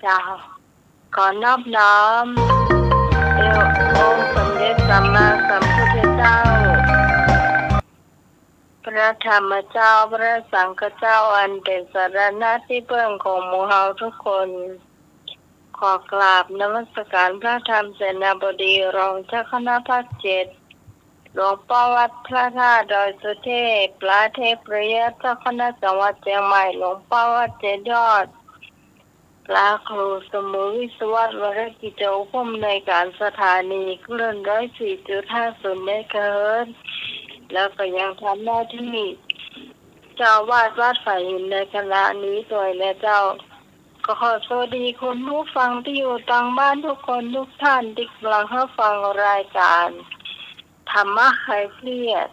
เจ้าขอนอบน้อมเดวองค์สมเด็จสัมมาสัมพุทธเจ้าพระธรรมเจ้าพระสังฆเจ้าอันเป็นสรณะที่พึ่งของหมู่เฮาทุกคนขอกราบนมัสการพระธรรมเสนาบดีรองเจ้าคณะภาค7หลวงพ่อวัดพระธาตุดอยสุเทพพระเทพประยัตเจ้าคณะจังหวัดเชียงใหม่หลวงพ่อวัดเจดยอดพระครูสมุวิศวรวรกิจผู้อำนวยการสถานีคลื่น 104.50 เมกะเฮิรตซ์แล้วก็ยังทำหน้าที่เจ้าวาดวัดฝ่ายหินในคณะนี้ด้วยและเจ้าก็ขอสวัสดีคุณผู้ฟังที่อยู่ต่างบ้านทุกคนทุกท่านที่กำลังรับฟังรายการธรรมะคลายเครียด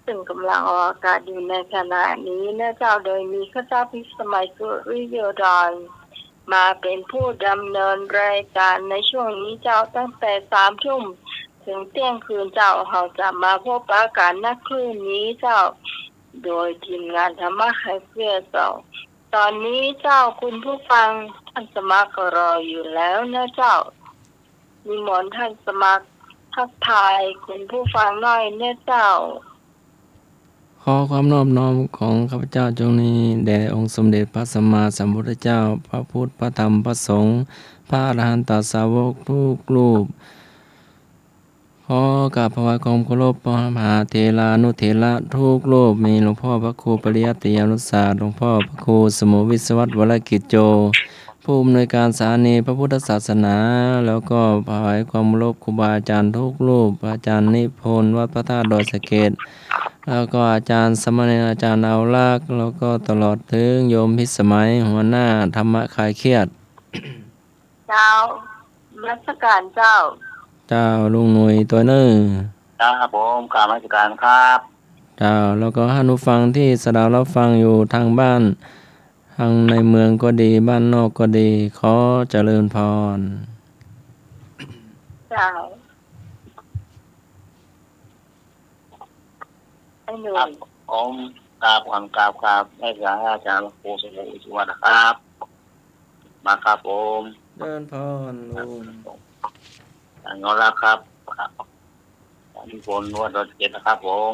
ซึ่งกำลังออกอากาศอยู่ในขณะนี้นะเจ้าโดยมีข้าเจ้าพิสมัยสุริโยดรมาเป็นผู้ดำเนินรายการในช่วงนี้เจ้าตั้งแต่3 ทุ่มถึงเที่ยงคืนเจ้าเราจะมาพบปะกันณคลื่นนี้เจ้าโดยทีมงานธรรมะคลายเครียดเจ้าตอนนี้เจ้าคุณผู้ฟังท่านสมัครรออยู่แล้วนะเจ้ามีหมอนท่านสมัครทักทายคุณผู้ฟังหน่อยนะเจ้าขอความนอบน้อมของข้าพเจ้าจงนี้แด่องค์สมเด็จพระสัมมาสัมพุทธเจ้าพระพุทธพระธรรมพระสงฆ์พระอรหันตสาวกทุกรูปขอกราบถวายความเคารพพระมหาเถรานุเถระทุกรูปมีหลวงพ่อพระครูปริยัติยานุศาสตร์หลวงพ่อพระครูสมุวิศวรวรกิจโจผู้อำนวยการสถานีพระพุทธศาสนาแล้วก็ถวายความเคารพครูบาอาจารย์ทุกรูปอาจารย์นิพนธ์วัดพระธาตุดอยสะเเกษแล้วก็อาจารย์สมณเณรอาจารย์เอาลักษณ์แล้วก็ตลอดถึงโยมพิสมัยหัวหน้าธรรมะคลายเครียดเจ้ารัชการเจ้าเจ้าลุงหนุ่ยตัวนึงครับผมกราบนมัสการครับเจ้าแล้วก็ท่านผู้ฟังที่สดับรับฟังอยู่ทางบ้านทางในเมืองก็ดีบ้านนอกก็ดีขอเจริญพรเจ้าไอ้หนุ่ครับยผมกราบก่อนกราบให้อาจารย์ครูสมุทรสุวรรณนะครับ มาครับผมเจริญพรลุงงอละครับมีฝนนวดรถเจ็ดนะครับผม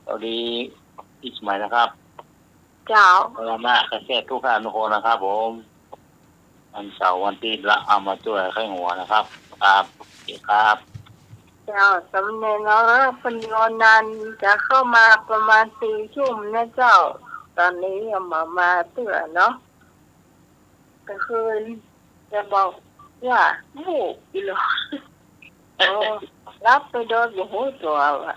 สวัสดีพี่สมัยนะครับเจ้าเรามาเกษตรทุกท่านทุกคนนะครับผมวันเสาร์วันที่ละเอามาช่วยข้างหัวนะครับครับครับเจ้าสำเนียงเราปัญญานันจะเข้ามาประมาณ4 ทุ่มนะเจ้าตอนนี้ยังมาเตือนเนาะก็คือจะบอกว่าหูอีหลอโอ้รับไปโดนหูตัวว่ะ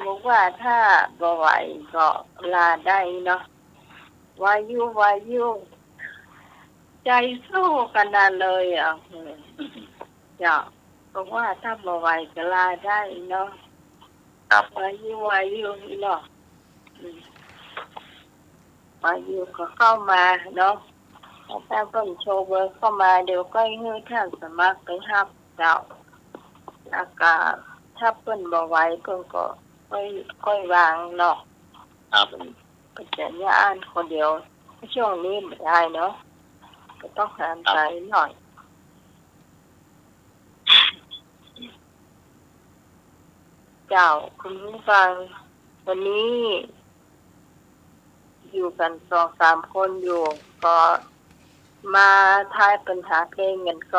บอกว่าถ้าบ่ไหวก็ลาได้เนาะวายุใจสู้กันนั่นเลยอ่ะเจ้าบอกว่าถ้าบ่ไหวก็ลาได้เนาะครับวายุอีหลอวายุก็เข้ามาเนาะถ้าเพิ่งโชว์เบอร์เข้ามาเดี๋ยวก็ให้ท่านสมัครไปรับเจ้าแล้วก็ถ้าเพิ่นบ่ไหวเพิ่นก็ค่อยวางเนาะครับก็จะเนี่ยอ่านคนเดียวช่วงนี้ไม่ได้เนาะก็ต้องหามใจหน่อยเจ้าคุณผู้ฟังวันนี้อยู่กัน2-3 คนอยู่ก็มาทายปัญหาเพลงกันก่อน